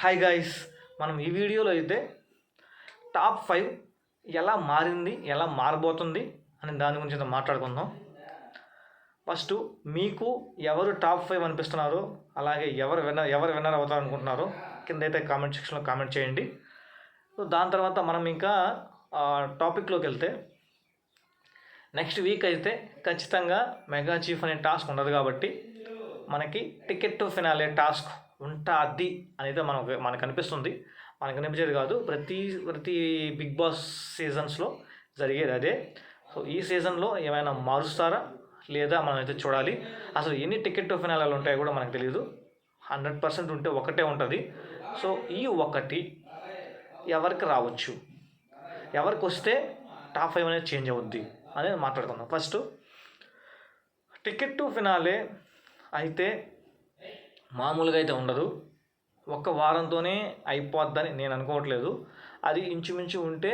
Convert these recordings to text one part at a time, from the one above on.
Hi guys, మనం ఈ వీడియోలో అయితే టాప్ 5 ఎలా మారింది, ఎలా మారబోతుంది అని దాని గురించి అయితే మాట్లాడుకుందాం. ఫస్ట్ మీకు ఎవరు టాప్ 5 అనిపిస్తున్నారో, అలాగే ఎవరు విన్నర్ అవుతారు అనుకుంటున్నారో కింద అయితే కామెంట్ సెక్షన్లో కామెంట్ చేయండి. సో దాని తర్వాత మనం ఇంకా టాపిక్లోకి వెళ్తే, నెక్స్ట్ వీక్ అయితే ఖచ్చితంగా మెగా చీఫ్ అనే టాస్క్ ఉండదు కాబట్టి మనకి టికెట్ టు ఫినాలే టాస్క్ ఉంటుంది అనేది మనకు అనిపిస్తుంది. మనకు అనిపించేది కాదు, ప్రతి బిగ్ బాస్ సీజన్స్లో జరిగేది అదే. సో ఈ సీజన్లో ఏమైనా మారుస్తారా లేదా మనం అయితే చూడాలి. అసలు ఎన్ని టికెట్ టు ఫినాలేలు ఉంటాయో కూడా మనకు తెలియదు. 100% ఉంటే ఒకటే ఉంటుంది. సో ఈ ఒకటి ఎవరికి రావచ్చు, ఎవరికి వస్తే టాప్ 5 అనేది చేంజ్ అవుద్ది అనేది మాట్లాడుకుందాం. ఫస్ట్ టికెట్ టు ఫినాలే అయితే మామూలుగా అయితే ఉండదు, ఒక్క వారంతోనే అయిపోద్దని నేను అనుకోవట్లేదు. అది ఇంచుమించు ఉంటే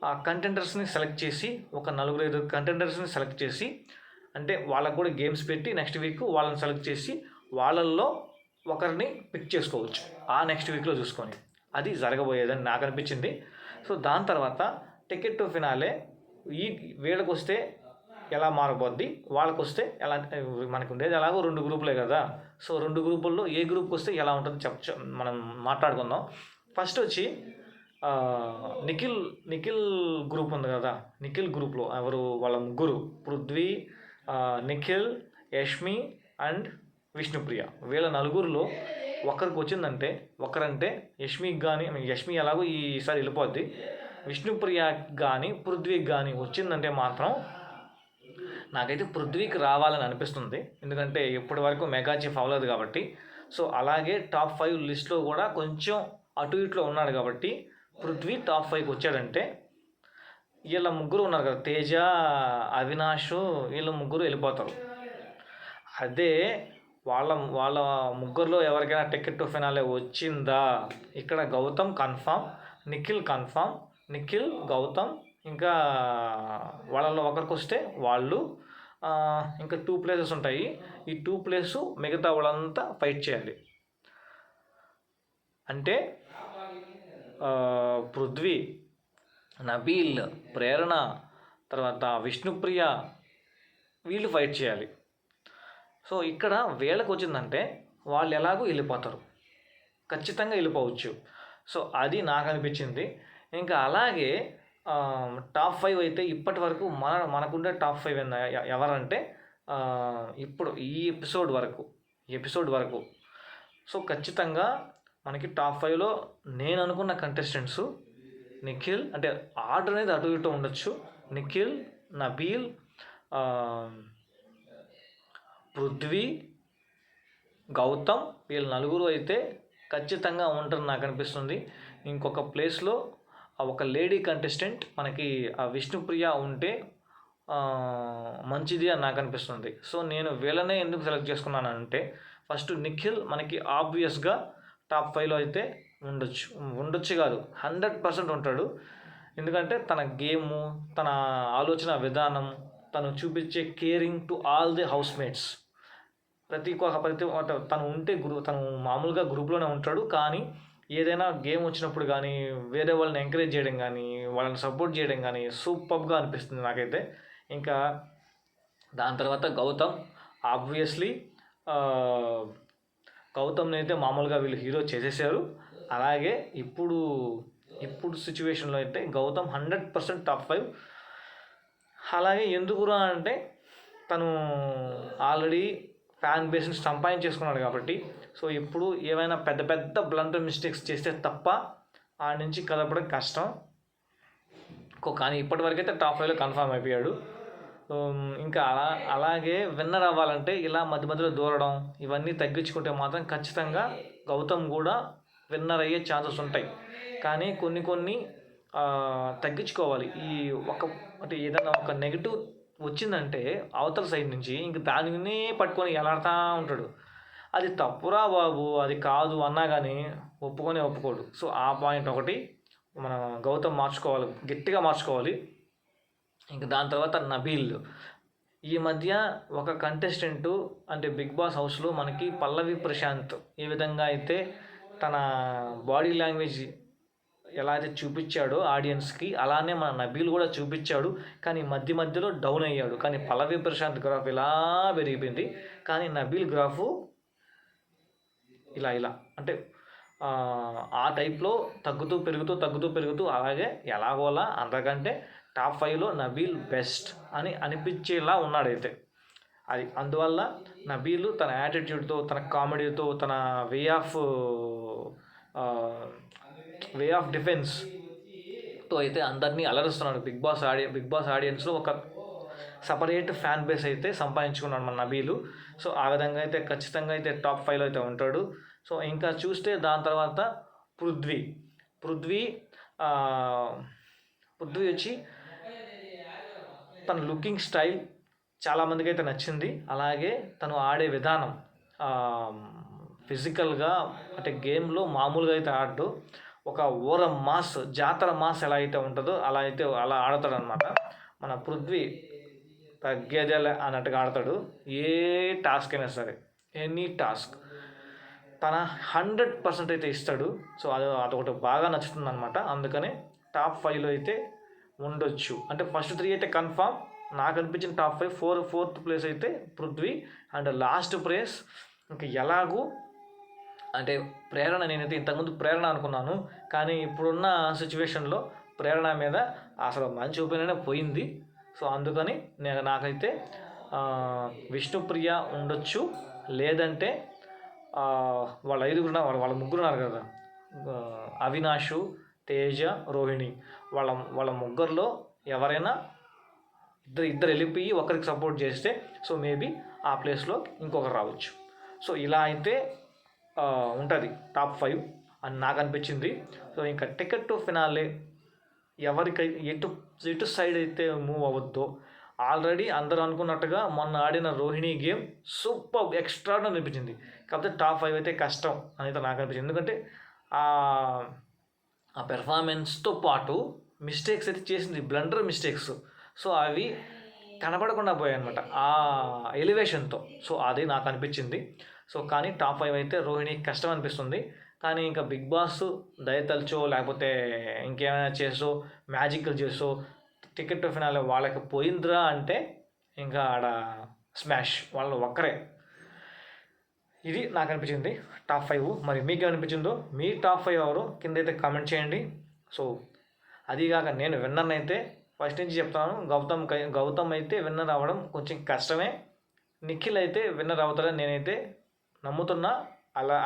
ఆ కంటెండర్స్ని సెలెక్ట్ చేసి, ఒక 4-5 కంటెండర్స్ని సెలెక్ట్ చేసి, అంటే వాళ్ళకు కూడా గేమ్స్ పెట్టి నెక్స్ట్ వీక్ వాళ్ళని సెలెక్ట్ చేసి వాళ్ళల్లో ఒకరిని పిక్ చేసుకోవచ్చు ఆ నెక్స్ట్ వీక్లో చూసుకొని. అది జరగబోయేదని నాకు అనిపించింది. సో దాని తర్వాత టికెట్ టు ఫినాలే వీళ్ళకి వస్తే ఎలా మారబోద్ది, వాళ్ళకి వస్తే ఎలా, మనకు ఉండేది ఎలాగో 2 గ్రూపులే కదా. సో 2 గ్రూపుల్లో ఏ గ్రూప్కి వస్తే ఎలా ఉంటుంది మనం మాట్లాడుకుందాం. ఫస్ట్ వచ్చి నిఖిల్ గ్రూప్ ఉంది కదా. నిఖిల్ గ్రూప్లో ఎవరు, వాళ్ళ ముగ్గురు, పృథ్వీ, నిఖిల్, యష్మి అండ్ విష్ణుప్రియ. వీళ్ళ నలుగురిలో ఒకరికి వచ్చిందంటే, ఒకరంటే యష్మికి కానీ, యష్మి ఎలాగో ఈసారి వెళ్ళిపోద్ది, విష్ణుప్రియకి కానీ పృథ్వీకి కానీ వచ్చిందంటే మాత్రం నాకైతే పృథ్వీకి రావాలని అనిపిస్తుంది. ఎందుకంటే ఇప్పటి వరకు మెగా చీఫ్ అవ్వలేదు కాబట్టి. సో అలాగే టాప్ 5 లిస్ట్లో కూడా కొంచెం అటు ఇట్లో ఉన్నాడు కాబట్టి పృథ్వీ టాప్ 5కి వచ్చాడంటే, వీళ్ళ ముగ్గురు ఉన్నారు కదా, తేజ, అవినాష్, వీళ్ళ ముగ్గురు వెళ్ళిపోతారు. అదే వాళ్ళ ముగ్గురులో ఎవరికైనా టికెట్ టు ఫినాలే వచ్చిందా, ఇక్కడ గౌతమ్ కన్ఫామ్, నిఖిల్ కన్ఫామ్, నిఖిల్, గౌతమ్, ఇంకా వాళ్ళలో ఒకరికి వస్తే వాళ్ళు, ఇంకా 2 ప్లేసెస్ ఉంటాయి. ఈ 2 ప్లేసు మిగతా వాళ్ళంతా ఫైట్ చేయాలి. అంటే పృథ్వీ, నబీల్, ప్రేరణ, తర్వాత విష్ణుప్రియ, వీళ్ళు ఫైట్ చేయాలి. సో ఇక్కడ వీళ్ళకి వచ్చిందంటే వాళ్ళు ఎలాగో వెళ్ళిపోతారు, ఖచ్చితంగా వెళ్ళిపోవచ్చు. సో అది నాకు అనిపించింది. ఇంకా అలాగే టాప్ 5 అయితే ఇప్పటి వరకు మనకుండే టాప్ 5 ఎవరంటే, ఇప్పుడు ఈ ఎపిసోడ్ వరకు సో ఖచ్చితంగా మనకి టాప్ 5లో నేను అనుకున్న కంటెస్టెంట్స్ నిఖిల్, అంటే ఆర్డర్ అనేది అటు ఇటు ఉండొచ్చు, నిఖిల్, నబీల్, పృథ్వీ, గౌతమ్, వీళ్ళు నలుగురు అయితే ఖచ్చితంగా ఉంటారని నాకు అనిపిస్తుంది. ఇంకొక ప్లేస్లో ఒక లేడీ కంటెస్టెంట్ మనకి విష్ణుప్రియ ఉంటే మంచిది అని నాకు అనిపిస్తుంది. సో నేను వీళ్ళనే ఎందుకు సెలెక్ట్ చేసుకున్నానంటే, ఫస్ట్ నిఖిల్ మనకి ఆబ్వియస్గా టాప్ 5లో అయితే ఉండొచ్చు కాదు, 100% ఉంటాడు. ఎందుకంటే తన గేము, తన ఆలోచన విధానం, తను చూపించే caring to all the house mates, ప్రతి తను ఉంటే తను మామూలుగా గ్రూప్లోనే ఉంటాడు, కానీ ఏదైనా గేమ్ వచ్చినప్పుడు కానీ, వేరే వాళ్ళని ఎంకరేజ్ చేయడం కానీ, వాళ్ళని సపోర్ట్ చేయడం కానీ సూపర్గా అనిపిస్తుంది నాకైతే. ఇంకా దాని తర్వాత గౌతమ్, ఆబ్వియస్లీ గౌతమ్ని అయితే మామూలుగా వీళ్ళు హీరో చేసేసారు. అలాగే ఇప్పుడు సిచ్యువేషన్లో అయితే గౌతమ్ 100% టాప్ 5. అలాగే ఎందుకురా అంటే, తను ఆల్రెడీ ఫ్యాన్ బేస్ని సంపాదించేసుకున్నాడు కాబట్టి. సో ఇప్పుడు ఏమైనా పెద్ద బ్లండర్ మిస్టేక్స్ చేస్తే తప్ప ఆ నుంచి కదపడం కష్టం. కానీ ఇప్పటివరకు అయితే టాప్ 5లో కన్ఫర్మ్ అయిపోయాడు. ఇంకా అలాగే విన్నర్ అవ్వాలంటే ఇలా మధ్యలో దూరడం ఇవన్నీ తగ్గించుకుంటే మాత్రం ఖచ్చితంగా గౌతమ్ కూడా విన్నర్ అయ్యే ఛాన్సెస్ ఉంటాయి. కానీ కొన్ని తగ్గించుకోవాలి. అంటే ఏదైనా ఒక నెగిటివ్ వచ్చిందంటే అవతల సైడ్ నుంచి ఇంక దానినే పట్టుకొని ఎలాడుతూ ఉంటాడు. అది తప్పురా బాబు, అది కాదు అన్నా కానీ ఒప్పుకోడు. సో ఆ పాయింట్ ఒకటి మనం గౌతమ్ గట్టిగా మార్చుకోవాలి. ఇంకా దాని తర్వాత నబీల్. ఈ మధ్య ఒక కంటెస్టెంటు, అంటే బిగ్ బాస్ హౌస్లో మనకి పల్లవి ప్రశాంత్ ఏ విధంగా అయితే తన బాడీ లాంగ్వేజ్ ఎలా అయితే చూపించాడో ఆడియన్స్కి, అలానే మన నబీల్ కూడా చూపించాడు. కానీ మధ్యలో డౌన్ అయ్యాడు. కానీ పల్లవి ప్రశాంత్ గ్రాఫ్ ఇలా పెరిగిపోయింది. కానీ నబీల్ గ్రాఫు ఇలా అంటే ఆ టైప్లో తగ్గుతూ పెరుగుతూ అలాగే ఎలాగోలా అంతకంటే టాప్ 5లో నబీల్ బెస్ట్ అని అనిపించేలా ఉన్నాడైతే. అది అందువల్ల నబీల్ తన యాటిట్యూడ్తో, తన కామెడీతో, తన వే ఆఫ్ డిఫెన్స్తో అయితే అందరినీ అలరుస్తున్నాడు. బిగ్ బాస్ ఆడియన్స్లో ఒక సపరేట్ ఫ్యాన్ బేస్ అయితే సంపాదించుకున్నాడు మన నబీలు. సో ఆ విధంగా అయితే ఖచ్చితంగా అయితే టాప్ 5లో అయితే ఉంటాడు. సో ఇంకా చూస్తే దాని తర్వాత పృథ్వీ వచ్చి తన లుకింగ్ స్టైల్ చాలామందికి అయితే నచ్చింది. అలాగే తను ఆడే విధానం ఫిజికల్గా అంటే గేమ్లో మామూలుగా అయితే ఆడు, ఒక జాతర మాస్ ఎలా అయితే ఉంటుందో అలా ఆడతాడు అనమాట. మన పృథ్వీ తగ్గేదేలే అన్నట్టుగా ఆడతాడు. ఏ టాస్క్ అయినా సరే, ఎనీ టాస్క్ తన 100% అయితే ఇస్తాడు. సో అదొకటి బాగా నచ్చుతుంది అనమాట. అందుకని టాప్ 5లో అయితే ఉండొచ్చు. అంటే ఫస్ట్ 3 అయితే కన్ఫామ్. నాకు అనిపించిన టాప్ 5 4th ప్లేస్ అయితే పృథ్వీ, అండ్ లాస్ట్ ప్లేస్ ఇంకా ఎలాగూ అంటే ప్రేరణ. నేనైతే ఇంతకుముందు ప్రేరణ అనుకున్నాను, కానీ ఇప్పుడున్న సిచ్యువేషన్లో ప్రేరణ మీద అసలు మంచి ఒపీనియనే పోయింది. సో అందుకని నాకైతే విష్ణుప్రియ ఉండొచ్చు, లేదంటే వాళ్ళ ముగ్గురు ఉన్నారు కదా, అవినాష్, తేజ, రోహిణి, వాళ్ళ ముగ్గురులో ఎవరైనా ఇద్దరు వెళ్ళిపోయి ఒకరికి సపోర్ట్ చేస్తే సో మేబీ ఆ ప్లేస్లో ఇంకొకరు రావచ్చు. సో ఇలా అయితే ఉంటుంది టాప్ 5 అని నాకు అనిపించింది. సో ఇంకా టికెట్ టు ఫినాలే ఎవరికైతే ఎటు సైడ్ అయితే మూవ్ అవ్వద్దో, ఆల్రెడీ అందరూ అనుకున్నట్టుగా మొన్న ఆడిన రోహిణి గేమ్ సూపర్ ఎక్స్ట్రాగా అనిపించింది. కాకపోతే టాప్ 5 అయితే కష్టం అనేది నాకు అనిపించింది. ఎందుకంటే ఆ పెర్ఫార్మెన్స్తో పాటు మిస్టేక్స్ అయితే చేసింది, బ్లండర్ మిస్టేక్స్. సో అవి కనపడకుండా పోయాయి అనమాట ఆ ఎలివేషన్తో. సో అది నాకు అనిపించింది. సో కానీ టాప్ 5 అయితే రోహిణికి కష్టం అనిపిస్తుంది. కానీ ఇంకా బిగ్ బాస్ దయతల్చో లేకపోతే ఇంకేమైనా చేసో మ్యాజిక్లు చేసో టికెట్ టు ఫినాలే వాళ్ళకి పోయిందిరా అంటే ఇంకా ఆడ స్మాష్ వాళ్ళు ఒక్కరే. ఇది నాకు అనిపించింది టాప్ 5. మరి మీకేమనిపించిందో, మీ టాప్ 5 ఎవరు కింద అయితే కామెంట్ చేయండి. సో అదీగాక నేను విన్నర్ అయితే ఫస్ట్ నుంచి చెప్తాను, గౌతమ్ అయితే విన్నర్ అవ్వడం కొంచెం కష్టమే. నిఖిల్ అయితే విన్నర్ అవుతాడని నేనైతే నమ్ముతున్నా.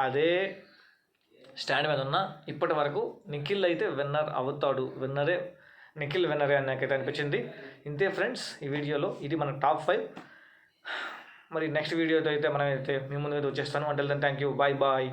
అదే స్టాండ్ మీద ఉన్నా. ఇప్పటి వరకు నిఖిల్ అయితే విన్నర్ అవుతాడు, నిఖిల్ విన్నరే అని నాకైతే అనిపించింది. ఇంతే ఫ్రెండ్స్ ఈ వీడియోలో. ఇది మన టాప్ 5. మరి నెక్స్ట్ వీడియోతో అయితే మనమైతే మీ ముందు అయితే వచ్చేస్తాను. అంటే థ్యాంక్ యూ, బాయ్.